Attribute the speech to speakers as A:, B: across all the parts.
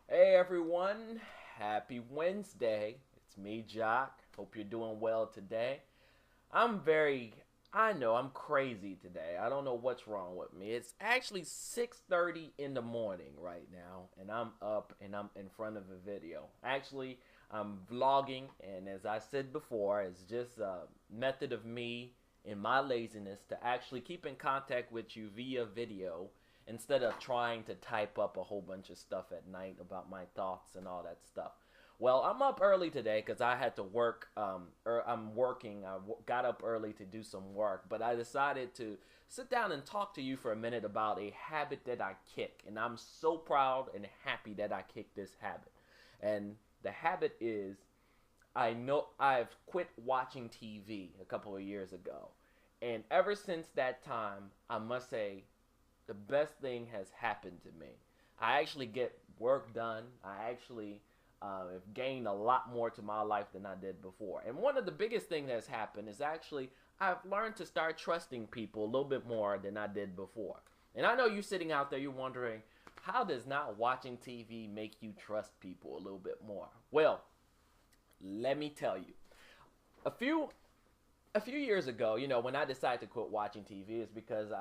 A: Hey everyone, happy Wednesday. It's me, Jock. Hope you're doing well today. I know I'm crazy today. I don't know what's wrong with me. It's actually 6:30 in the morning right now, and I'm up and I'm in front of a video. Actually, I'm vlogging, and as I said before, it's just a method of me in my laziness to actually keep in contact with you via video instead of trying to type up a whole bunch of stuff at night about my thoughts and all that stuff. Well, I'm up early today because I had to work. I'm working. Got up early to do some work, but I decided to sit down and talk to you for a minute about a habit that I kick, and I'm so proud and happy that I kicked this habit. And the habit is I know I've quit watching TV a couple of years ago, and ever since that time, I must say the best thing has happened to me. I actually get work done. I actually have gained a lot more to my life than I did before. And one of the biggest things that's happened is actually I've learned to start trusting people a little bit more than I did before. And I know you sitting out there, you're wondering, how does not watching TV make you trust people a little bit more? Well, let me tell you. A few a few years ago, when I decided to quit watching TV is because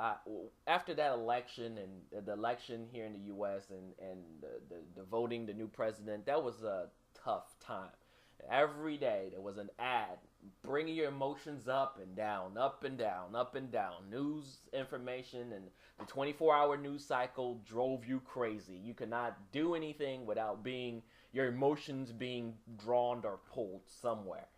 A: after that election and the election here in the U.S. and the voting the new president, that was a tough time. Every day there was an ad bringing your emotions up and down, up and down, up and down. News information and the 24-hour news cycle drove you crazy. You could not do anything without being your emotions being drawn or pulled somewhere.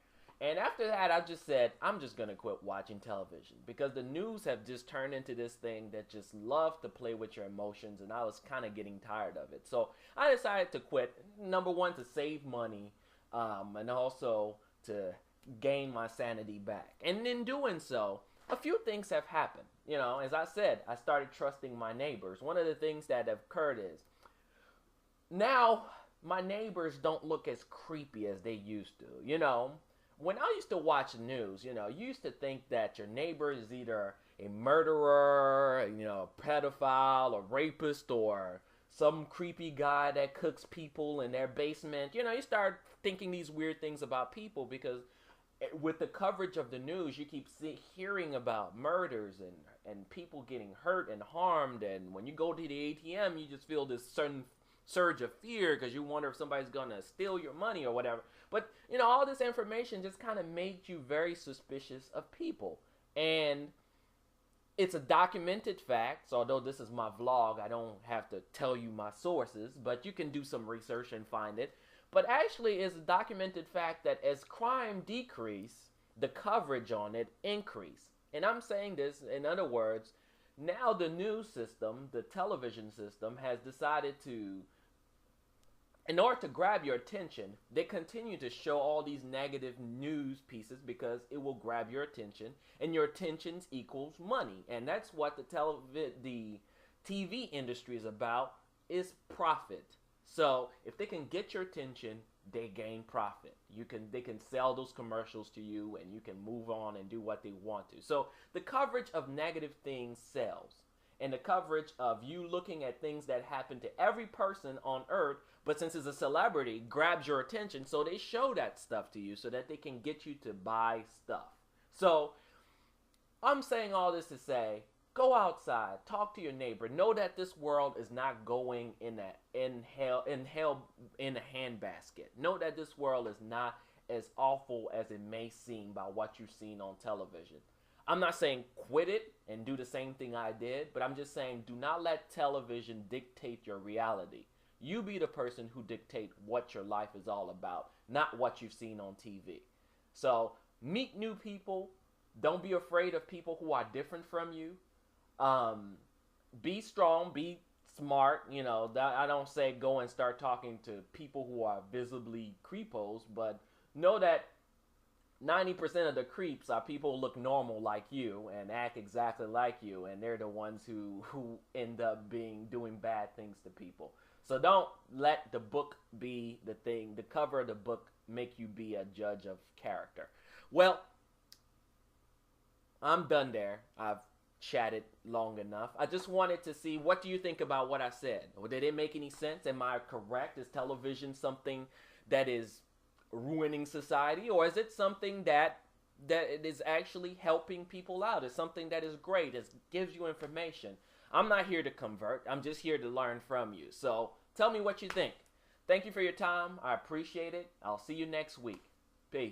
A: And after that, I just said, I'm just going to quit watching television because the news have just turned into this thing that just love to play with your emotions, and I was kind of getting tired of it. So I decided to quit. Number one, to save money, and also to gain my sanity back. And in doing so, a few things have happened. As I said, I started trusting my neighbors. One of the things that have occurred is now my neighbors don't look as creepy as they used to. When I used to watch the news, you used to think that your neighbor is either a murderer, a pedophile, a rapist, or some creepy guy that cooks people in their basement. You start thinking these weird things about people because with the coverage of the news, you keep hearing about murders and people getting hurt and harmed. And when you go to the ATM, you just feel this certain surge of fear because you wonder if somebody's gonna steal your money or whatever. But all this information just kind of made you very suspicious of people. And it's a documented fact. So although this is my vlog, I don't have to tell you my sources, but you can do some research and find it. But actually, it's a documented fact that as crime decrease, the coverage on it increase. And I'm saying this in other words, now the news system, the television system, has decided to, in order to grab your attention, they continue to show all these negative news pieces because it will grab your attention, and your attention equals money, and that's what the TV industry is about, is profit. So if they can get your attention, they gain profit. They can sell those commercials to you, and you can move on and do what they want to. So the coverage of negative things sells, and the coverage of you looking at things that happen to every person on earth, but since it's a celebrity, grabs your attention, so they show that stuff to you so that they can get you to buy stuff. So I'm saying all this to say, go outside, talk to your neighbor, know that this world is not going in a handbasket. Know that this world is not as awful as it may seem by what you've seen on television. I'm not saying quit it and do the same thing I did, but I'm just saying do not let television dictate your reality. You be the person who dictate what your life is all about, not what you've seen on TV. So meet new people. Don't be afraid of people who are different from you. Um, be strong, be smart. I don't say go and start talking to people who are visibly creepos, but know that 90% of the creeps are people who look normal like you and act exactly like you, and they're the ones who end up doing bad things to people. So don't let the book be the thing, the cover of the book make you be a judge of character. Well, I'm done there. I've chatted long enough. I just wanted to see, what do you think about what I said? Did it make any sense? Am I correct? Is television something that is ruining society, or is it something that it is actually helping people out? It's something that is great. It gives you information. I'm not here to convert. I'm just here to learn from you. So tell me what you think. Thank you for your time. I appreciate it. I'll see you next week. Peace.